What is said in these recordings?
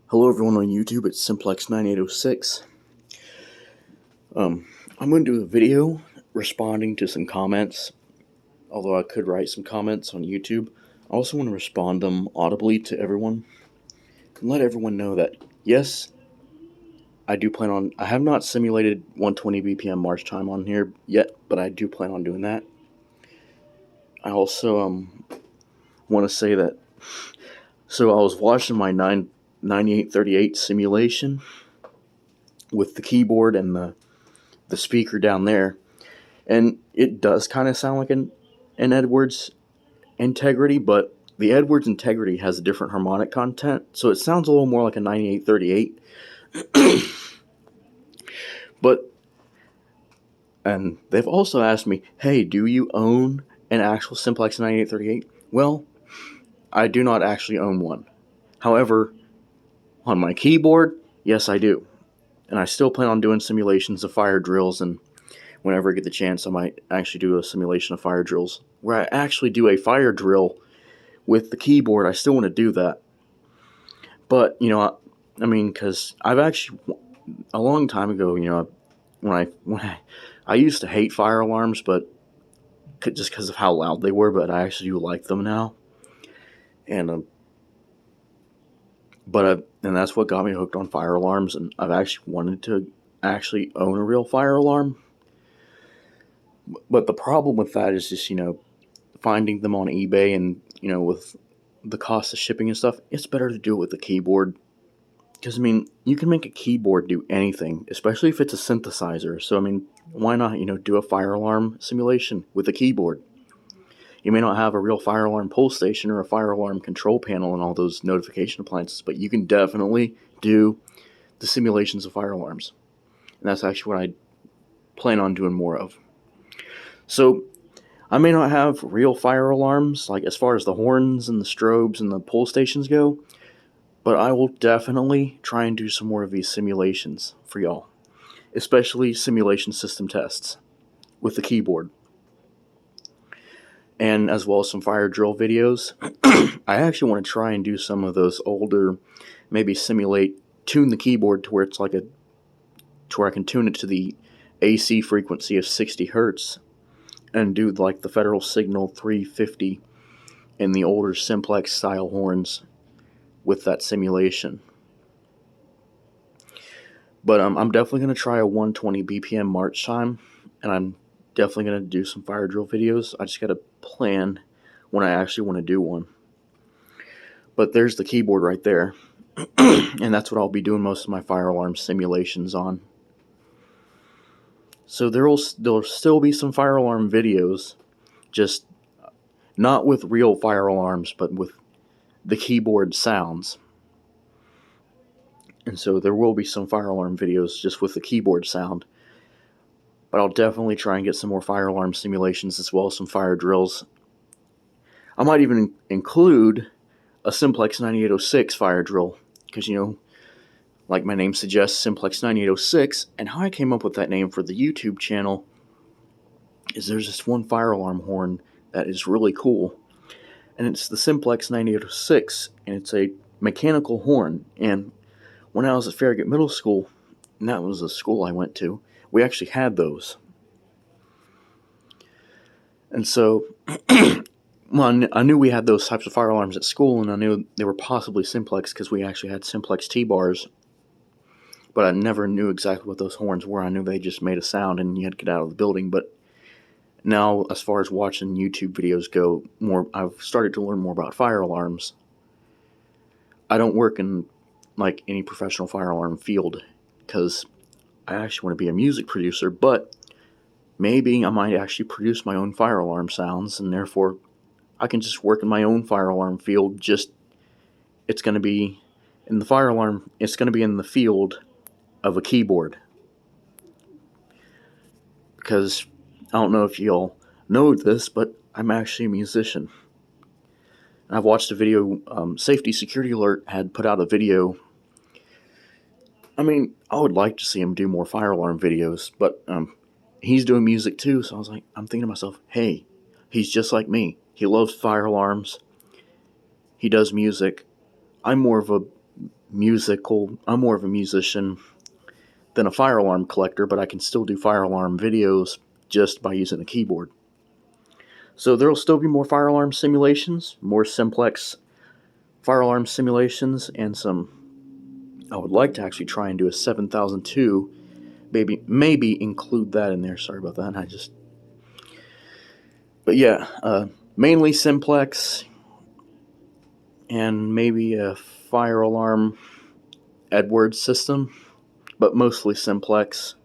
Hello everyone on YouTube, it's Simplex9806. I'm going to do a video responding to some comments, although I could write some comments on YouTube. I also want to respond them audibly to everyone, and let everyone know that, yes, I have not simulated 120 BPM march time on here yet, but I do plan on doing that. I also want to say that, so I was watching my 9838 simulation with the keyboard and the speaker down there, and it does kind of sound like an Edwards Integrity, but the Edwards Integrity has a different harmonic content, so it sounds a little more like a 9838. And they've also asked me, hey, do you own an actual Simplex 9838? Well, I do not actually own one. However, on my keyboard, yes I do. And I still plan on doing simulations of fire drills, and whenever I get the chance, I might actually do a simulation of fire drills where I actually do a fire drill with the keyboard. I still want to do that. But, I mean, because I've actually, a long time ago, when I used to hate fire alarms, but just because of how loud they were, but I actually do like them now. And, and that's what got me hooked on fire alarms, and I've actually wanted to actually own a real fire alarm. But the problem with that is just, finding them on eBay, and, with the cost of shipping and stuff, it's better to do it with the keyboard. Because, I mean, you can make a keyboard do anything, especially if it's a synthesizer. So, I mean, why not, do a fire alarm simulation with a keyboard? You may not have a real fire alarm pull station or a fire alarm control panel and all those notification appliances, but you can definitely do the simulations of fire alarms. And that's actually what I plan on doing more of. So, I may not have real fire alarms, like as far as the horns and the strobes and the pull stations go, but I will definitely try and do some more of these simulations for y'all, especially simulation system tests with the keyboard, and as well as some fire drill videos. I actually want to try and do some of those older, maybe tune the keyboard to where it's like to where I can tune it to the AC frequency of 60 hertz and do like the Federal Signal 350 and the older Simplex style horns with that simulation. But I'm definitely going to try a 120 BPM march time, and I'm definitely going to do some fire drill videos. I just got to plan when I actually want to do one. But there's the keyboard right there, and that's what I'll be doing most of my fire alarm simulations on. So there'll still be some fire alarm videos, just not with real fire alarms, but with the keyboard sounds. And so there will be some fire alarm videos just with the keyboard sound. But I'll definitely try and get some more fire alarm simulations as well as some fire drills. I might even include a Simplex 9806 fire drill, because, like my name suggests, Simplex 9806, and how I came up with that name for the YouTube channel is there's this one fire alarm horn that is really cool, and it's the Simplex 9806, and it's a mechanical horn. And when I was at Farragut Middle School, and that was the school I went to, we actually had those. And so, well, I knew we had those types of fire alarms at school, and I knew they were possibly Simplex because we actually had Simplex T-bars. But I never knew exactly what those horns were. I knew they just made a sound and you had to get out of the building. But now, as far as watching YouTube videos go, I've started to learn more about fire alarms. I don't work in like any professional fire alarm field because I actually want to be a music producer, but maybe I might actually produce my own fire alarm sounds, and therefore I can just work in my own fire alarm field. It's going to be in the fire alarm, it's going to be in the field of a keyboard. Because I don't know if y'all know this, but I'm actually a musician. I've watched a video, Safety Security Alert had put out a video. I mean, I would like to see him do more fire alarm videos, but he's doing music too, so I'm thinking to myself, hey, he's just like me. He loves fire alarms. He does music. I'm more of a I'm more of a musician than a fire alarm collector, but I can still do fire alarm videos just by using a keyboard. So there will still be more fire alarm simulations, more simplex fire alarm simulations, and I would like to actually try and do a 7002, maybe include that in there. Sorry about that. But yeah, mainly simplex, and maybe a fire alarm Edwards system, but mostly simplex,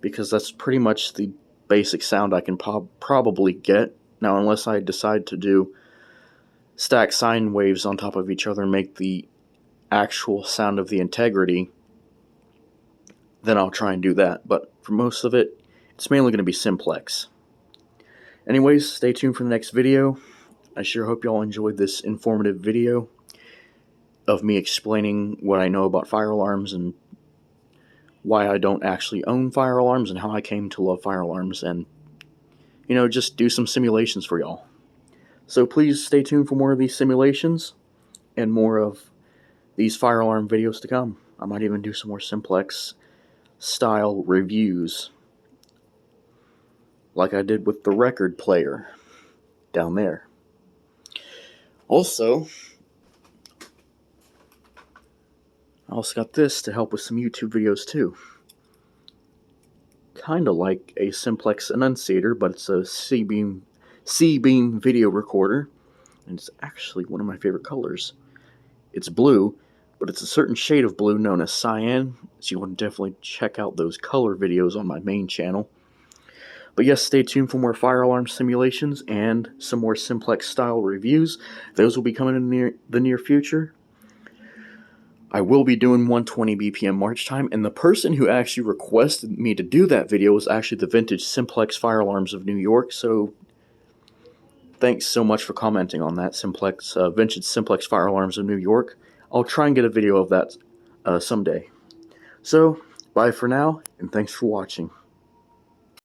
because that's pretty much the basic sound I can probably get. Now, unless I decide to do stack sine waves on top of each other and make the actual sound of the integrity, then I'll try and do that. But for most of it, it's mainly going to be simplex. Anyways, stay tuned for the next video. I sure hope y'all enjoyed this informative video of me explaining what I know about fire alarms and why I don't actually own fire alarms and how I came to love fire alarms, and, just do some simulations for y'all. So please stay tuned for more of these simulations and more of these fire alarm videos to come. I might even do some more simplex style reviews, like I did with the record player down there. Also, I also got this to help with some YouTube videos too. Kinda like a simplex annunciator, but it's a C-beam video recorder, and it's actually one of my favorite colors. It's blue, but it's a certain shade of blue known as cyan, so you want to definitely check out those color videos on my main channel. But yes, stay tuned for more fire alarm simulations and some more simplex style reviews. Those will be coming in the near future. I will be doing 120 BPM march time, and the person who actually requested me to do that video was actually the Vintage Simplex Fire Alarms of New York, so thanks so much for commenting on that, Vintage Simplex Fire Alarms of New York. I'll try and get a video of that someday. So, bye for now, and thanks for watching.